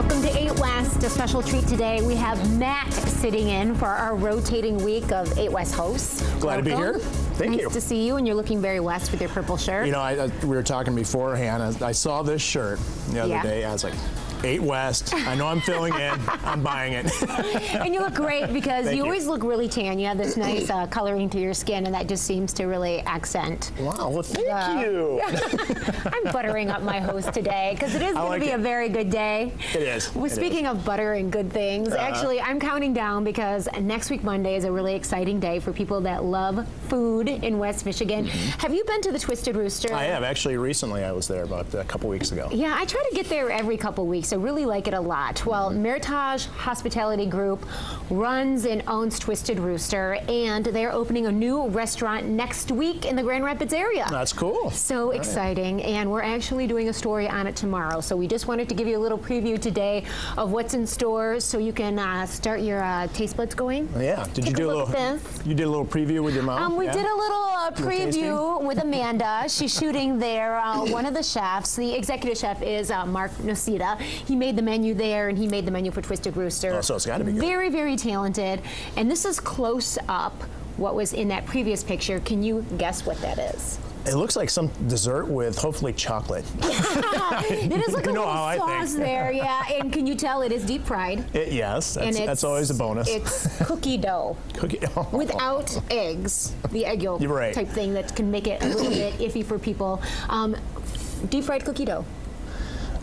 Welcome to 8 West, a special treat today. We have Matt sitting in for our rotating week of 8 West hosts. Glad to be here. Thank you. Nice to see you, and you're looking very West with your purple shirt. You know, we were talking beforehand. I saw this shirt the other day. I was like, 8 West. I know I'm filling in. I'm buying it. And you look great because you always look really tan. You have this nice coloring to your skin, and that just seems to really accent. Wow, well, thank you. I'm buttering up my host today because it is going to be a very good day. It is. Well, speaking of buttering good things, actually, I'm counting down because next week, Monday, is a really exciting day for people that love food in West Michigan. Have you been to the Twisted Rooster? I have. Actually, recently I was there about a couple weeks ago. Yeah, I try to get there every couple weeks. I really like it a lot. Well, Meritage Hospitality Group runs and owns Twisted Rooster, and they're opening a new restaurant next week in the Grand Rapids area. That's cool. So exciting, and we're actually doing a story on it tomorrow. So we just wanted to give you a little preview today of what's in store, so you can start your taste buds going. Yeah. Did you do a little? You did a little preview with your mom? We did a little preview with Amanda. She's shooting there. One of the chefs, the executive chef, is Mark Nocita. He made the menu there, and he made the menu for Twisted Rooster. Oh, so it's got to be good. Very, very talented. And this is close up what was in that previous picture. Can you guess what that is? It looks like some dessert with hopefully chocolate. It is like a little sauce there, yeah. And can you tell it is deep fried? Yes, that's always a bonus. It's cookie dough. Without eggs, the egg yolk type thing that can make it a little bit iffy for people. Deep fried cookie dough.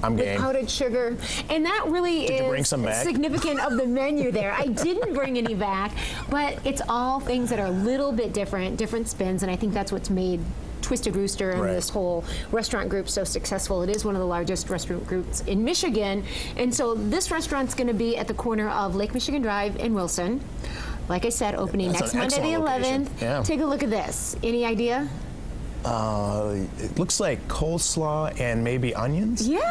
I'm game. With powdered sugar, and that really is significant of the menu there. I didn't bring any back, but it's all things that are a little bit different spins, and I think that's what's made Twisted Rooster and this whole restaurant group so successful. It is one of the largest restaurant groups in Michigan, and so this restaurant's going to be at the corner of Lake Michigan Drive in Wilson. Like I said, opening next Monday the 11th. Yeah. Take a look at this. Any idea? It looks like coleslaw and maybe onions. Yeah,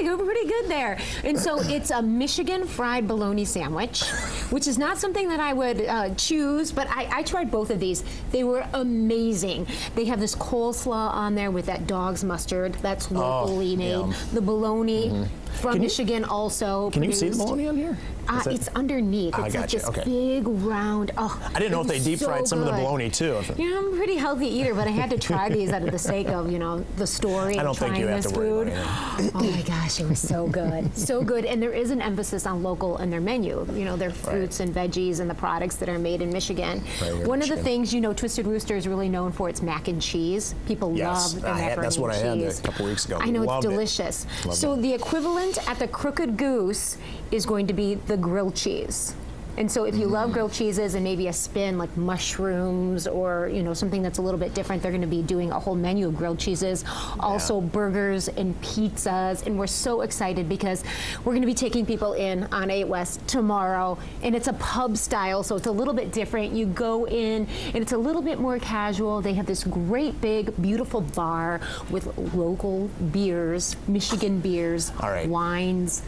you're pretty good there. And so it's a Michigan fried bologna sandwich, which is not something that I would choose, but I tried both of these. They were amazing. They have this coleslaw on there with that dog's mustard. That's locally made. Yum. The bologna from Michigan also. Can you see the bologna on here? It's underneath. It's like this big round. I didn't know if they deep fried some of the bologna too. You know, I'm a pretty healthy eater, but I had to try these out of the sake of, you know, the story. I don't think you have to worry about it. Oh my gosh, it was so good. So good. And there is an emphasis on local in their menu. You know, their fruits and veggies and the products that are made in Michigan. One of the things, you know, Twisted Rooster is really known for its mac and cheese. People love their macaroni and cheese. That's what I had a couple weeks ago. I know, it's delicious. So the equivalent at the Crooked Goose is going to be the grilled cheese. And so if you love grilled cheeses and maybe a spin like mushrooms or, you know, something that's a little bit different, they're going to be doing a whole menu of grilled cheeses, also burgers and pizzas. And we're so excited because we're going to be taking people in on 8 West tomorrow, and it's a pub style, so it's a little bit different. You go in and it's a little bit more casual. They have this great big beautiful bar with local beers, Michigan beers, wines.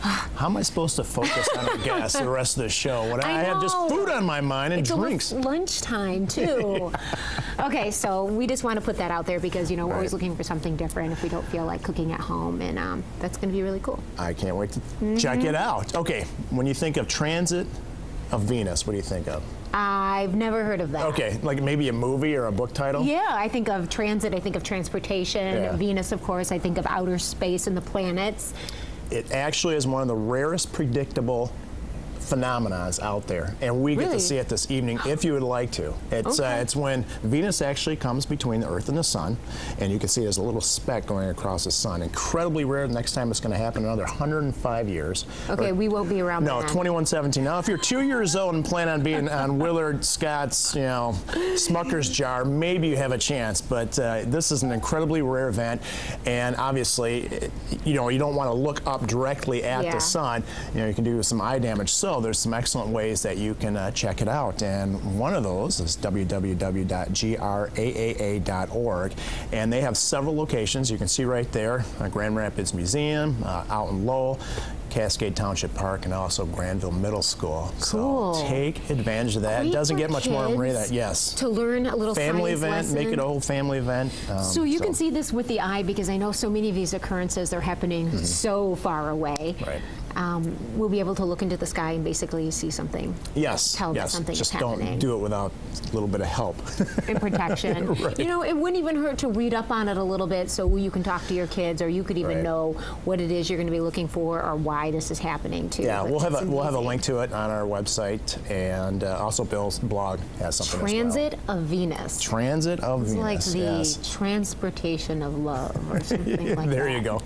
How am I supposed to focus on our guests the rest of the show when I have just food on my mind and drinks? It's lunchtime too. Okay, so we just want to put that out there because, you know, we're always looking for something different if we don't feel like cooking at home, and that's going to be really cool. I can't wait to check it out. Okay, when you think of Transit of Venus, what do you think of? I've never heard of that. Okay, like maybe a movie or a book title? Yeah, I think of transit, I think of transportation. Venus, of course, I think of outer space and the planets. It actually is one of the rarest predictable phenomenons out there, and we get to see it this evening if you would like to. It's when Venus actually comes between the Earth and the Sun, and you can see there's a little speck going across the Sun. Incredibly rare. Next time it's going to happen in another 105 years. Okay, we won't be around. No, 2117. Now, if you're 2 years old and plan on being on Willard Scott's, you know, Smucker's jar, maybe you have a chance. But this is an incredibly rare event, and obviously, you know, you don't want to look up directly at the Sun. You know, you can do some eye damage. So there's some excellent ways that you can check it out, and one of those is www.graa.org, and they have several locations. You can see right there, Grand Rapids Museum, out in Lowell. Cascade Township Park and also Granville Middle School. Cool. So take advantage of that. Great It doesn't for get much more than kids that. Yes. To learn a little Family science event, lesson. make it a whole family event. So you can see this with the eye, because I know so many of these occurrences are happening so far away. Right. We'll be able to look into the sky and basically see something. Yes. Tell that yes. something Just is happening. don't do it without a little bit of help. And protection. Right. You know, it wouldn't even hurt to read up on it a little bit, so you can talk to your kids, or you could even Right. know what it is you're going to be looking for or why this is happening too. Yeah, But we'll have it's a amazing. link to it on our website, and also Bill's blog has something Transit as well. of Venus. Transit of It's Venus. like the yes. transportation of love, or something like There that. you go.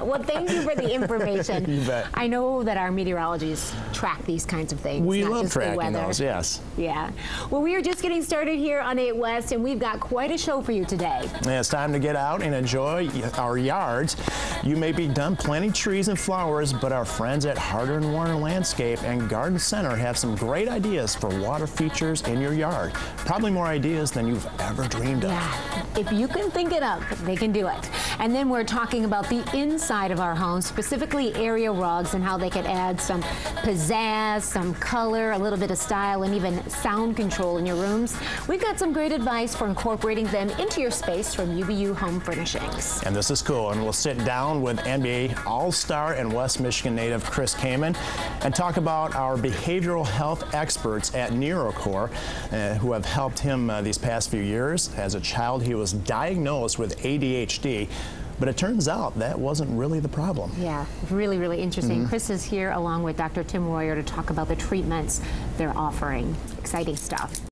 Well, thank you for the information. You bet. I know that our meteorologists track these kinds of things. We not love just the tracking weather. those. Yes. Yeah. Well, we are just getting started here on 8 West, and we've got quite a show for you today. And it's time to get out and enjoy our yards. You may be done planting trees and flowers, but our friends at Harder & Warner Landscape and Garden Center have some great ideas for water features in your yard. Probably more ideas than you've ever dreamed of. Yeah. If you can think it up, they can do it. And then we're talking about the inside of our homes, specifically area rugs, and how they can add some pizzazz, some color, a little bit of style, and even sound control in your rooms. We've got some great advice for incorporating them into your space from UBU Home Furnishings. And this is cool, and we'll sit down with NBA All-Star and West Michigan native Chris Kamen and talk about our behavioral health experts at NeuroCore who have helped him these past few years. As a child, he was diagnosed with ADHD, but it turns out that wasn't really the problem. Yeah, really, really interesting. Chris is here along with Dr. Tim Royer to talk about the treatments they're offering. Exciting stuff.